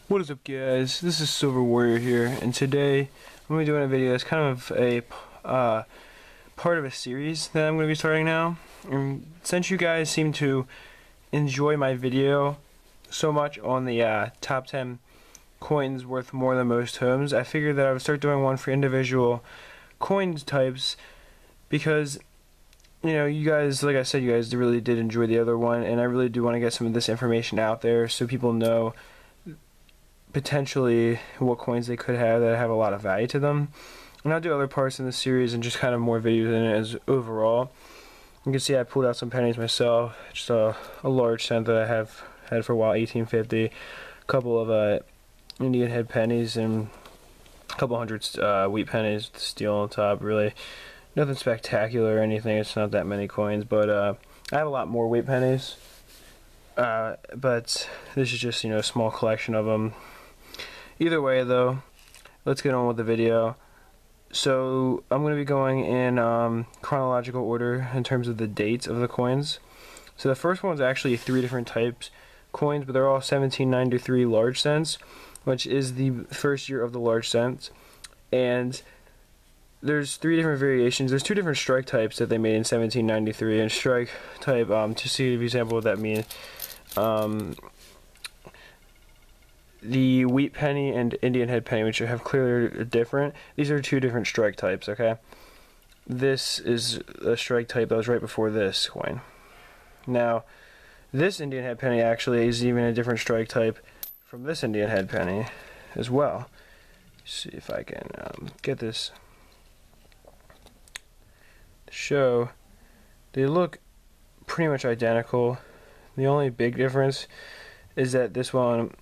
What is up, guys? This is Silver Warrior here, and today I'm going to be doing a video that's kind of a part of a series that I'm going to be starting now. And since you guys seem to enjoy my video so much on the top 10 coins worth more than most homes, I figured that I would start doing one for individual coins types because, you know, you guys, like I said, you guys really did enjoy the other one, and I really do want to get some of this information out there so people know potentially what coins they could have that have a lot of value to them. And I'll do other parts in the series and just kind of more videos in it as overall. You can see I pulled out some pennies myself, just a large cent that I have had for a while, 1850, a couple of Indian head pennies, and a couple hundred wheat pennies with steel on top. Really nothing spectacular or anything, it's not that many coins, but I have a lot more wheat pennies, but this is just, you know, a small collection of them. Either way, though, let's get on with the video. So I'm going to be going in chronological order in terms of the dates of the coins. So the first one's actually three different types coins, but they're all 1793 large cents, which is the first year of the large cents. And there's three different variations. There's two different strike types that they made in 1793. And strike type, to see an example of what that means, the wheat penny and Indian head penny, which have clearly different. These are two different strike types, okay? This is a strike type that was right before this coin. Now, this Indian head penny actually is even a different strike type from this Indian head penny as well. Let's see if I can get this to show. They look pretty much identical. The only big difference is that this one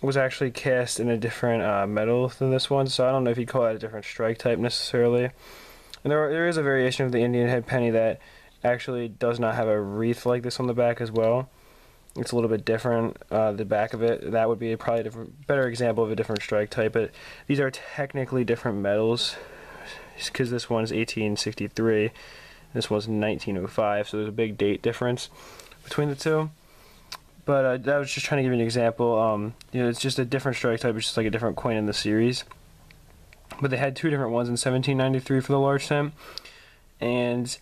was actually cast in a different metal than this one, so I don't know if you'd call it a different strike type necessarily. And there is a variation of the Indian head penny that actually does not have a wreath like this on the back as well. It's a little bit different, the back of it. That would be probably a better example of a different strike type, but these are technically different metals because this one's 1863, this one's 1905, so there's a big date difference between the two. But I was just trying to give you an example. You know, it's just a different strike type. It's just like a different coin in the series. But they had two different ones in 1793 for the large cent. And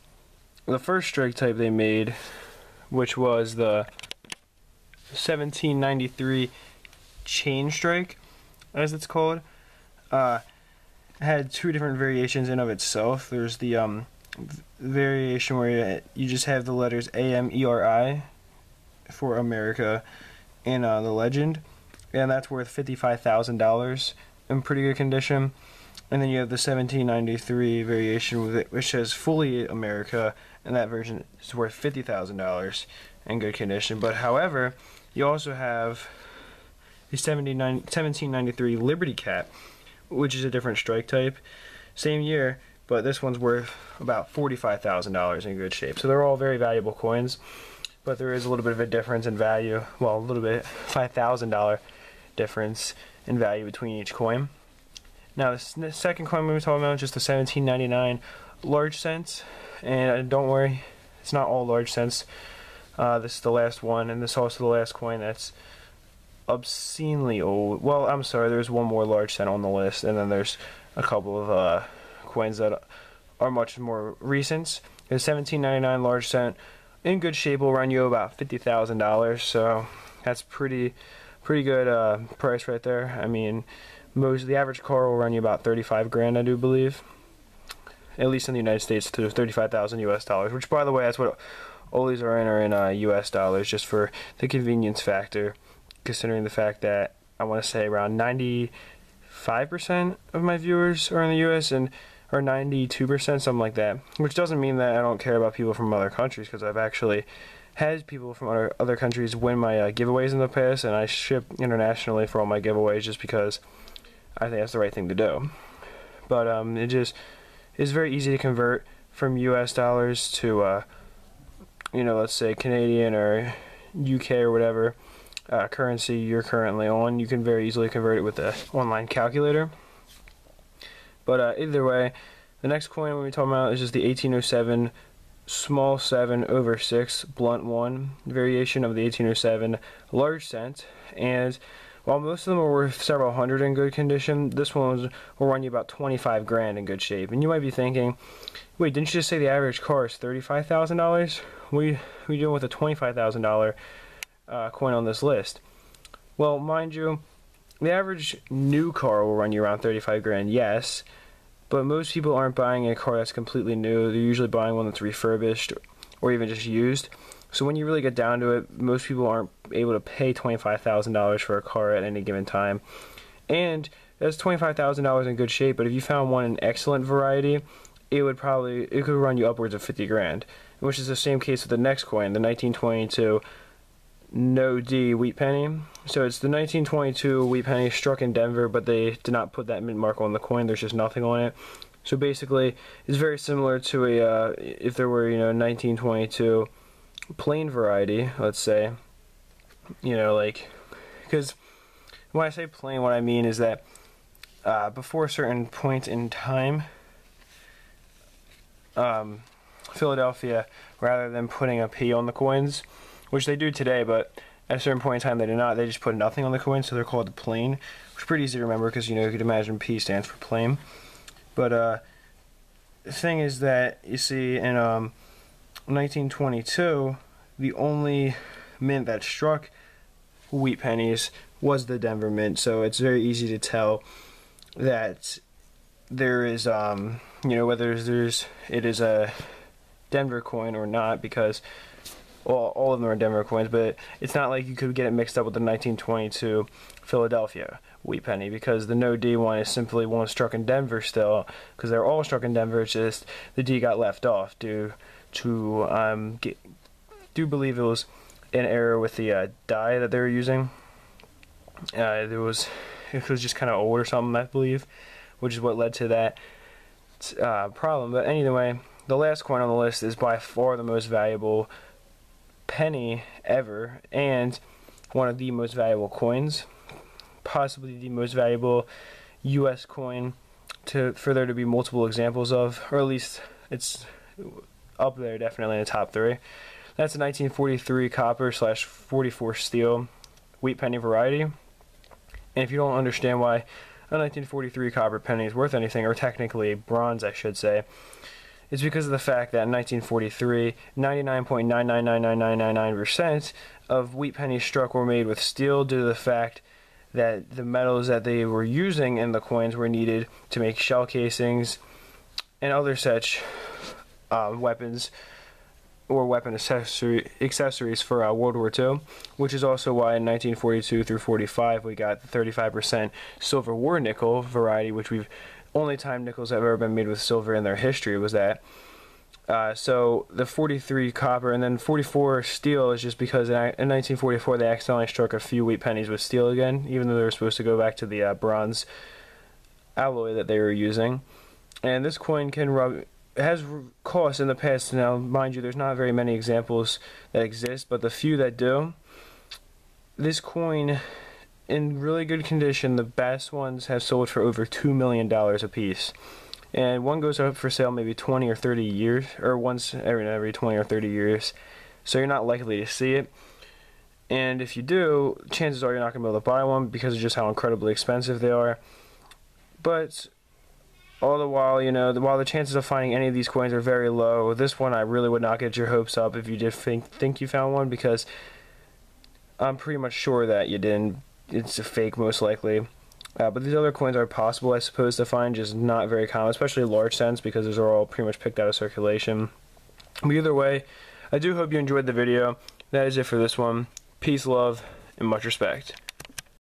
the first strike type they made, which was the 1793 chain strike, as it's called, had two different variations in of itself. There's the variation where you just have the letters AMERI for America in the legend, and that's worth $55,000 in pretty good condition. And then you have the 1793 variation with it, which says fully America, and that version is worth $50,000 in good condition. But however, you also have the 1793 Liberty Cap, which is a different strike type, same year, but this one's worth about $45,000 in good shape. So they're all very valuable coins, but there is a little bit of a difference in value. Well, a little bit, $5,000 difference in value between each coin. Now, the second coin we were talking about is just the 1799 large cents, and don't worry, it's not all large cents. This is the last one, and this is also the last coin that's obscenely old. Well, I'm sorry, there's one more large cent on the list, and then there's a couple of coins that are much more recent. The 1799 large cent in good shape will run you about $50,000, so that's pretty good price right there. I mean, the average car will run you about 35 grand, I do believe, at least in the United States, to 35,000 US dollars, which, by the way, that's what all these are in US dollars, just for the convenience factor, considering the fact that I want to say around 95% of my viewers are in the US, or 92%, something like that. Which doesn't mean that I don't care about people from other countries, because I've actually had people from other countries win my giveaways in the past, and I ship internationally for all my giveaways just because I think that's the right thing to do. But it just is very easy to convert from US dollars to, you know, let's say Canadian or UK or whatever currency you're currently on. You can very easily convert it with the online calculator. But either way, the next coin we're talking about is just the 1807 small 7 over 6 blunt 1 variation of the 1807 large cent. And While most of them are worth several hundred in good condition, this one will run you about 25 grand in good shape. And you might be thinking, wait, didn't you just say the average car is $35,000? What are you doing with a $25,000 coin on this list? Well, mind you, the average new car will run you around 35 grand, yes, but most people aren't buying a car that's completely new. They're usually buying one that's refurbished or even just used. So when you really get down to it, most people aren't able to pay $25,000 for a car at any given time. And that's $25,000 in good shape, but if you found one in excellent variety, it could run you upwards of 50 grand, which is the same case with the next coin, the 1922 No D wheat penny. So it's the 1922 wheat penny struck in Denver, but they did not put that mint mark on the coin. There's just nothing on it. So basically, it's very similar to a if there were, 1922 plain variety, let's say, because when I say plain, what I mean is that before a certain point in time, Philadelphia, rather than putting a P on the coins, which they do today, but at a certain point in time they do not, they just put nothing on the coin, so they're called the plain, which is pretty easy to remember because, you could imagine P stands for plain. But the thing is that, you see, in 1922, the only mint that struck wheat pennies was the Denver mint, so it's very easy to tell that there is, whether it is a Denver coin or not, because all of them are Denver coins, but it's not like you could get it mixed up with the 1922 Philadelphia wheat penny, because the No D one is simply one struck in Denver still, because they're all struck in Denver. It's just the D got left off due to do believe it was an error with the die that they were using. It was just kind of old or something, I believe, which is what led to that problem. But anyway, the last coin on the list is by far the most valuable penny ever, and one of the most valuable coins, possibly the most valuable US coin for there to be multiple examples of, or at least it's up there definitely in the top 3. That's a 1943 copper / 44 steel wheat penny variety. And if you don't understand why a 1943 copper penny is worth anything, or technically bronze I should say, it's because of the fact that in 1943, 99.999999% of wheat pennies struck were made with steel, due to the fact that the metals that they were using in the coins were needed to make shell casings and other such weapons or weapon accessories for World War II, which is also why in 1942 through 45 we got the 35% silver war nickel variety, which only time nickels have ever been made with silver in their history was that. So the 43 copper and then 44 steel is just because in 1944 they accidentally struck a few wheat pennies with steel again, even though they were supposed to go back to the bronze alloy that they were using. And this coin has cost in the past. Now, mind you, there's not very many examples that exist, but the few that do, this coin, in really good condition, the best ones have sold for over $2 million a piece. And one goes up for sale maybe 20 or 30 years, or once every 20 or 30 years, so you're not likely to see it. And if you do, chances are you're not going to be able to buy one because of just how incredibly expensive they are. But all the while, while the chances of finding any of these coins are very low, this one I really would not get your hopes up if you did think you found one, because I'm pretty much sure that you didn't. It's a fake, most likely. But these other coins are possible, I suppose, to find, just not very common, especially large cents, because those are all pretty much picked out of circulation. But either way, I do hope you enjoyed the video. That is it for this one. Peace, love, and much respect.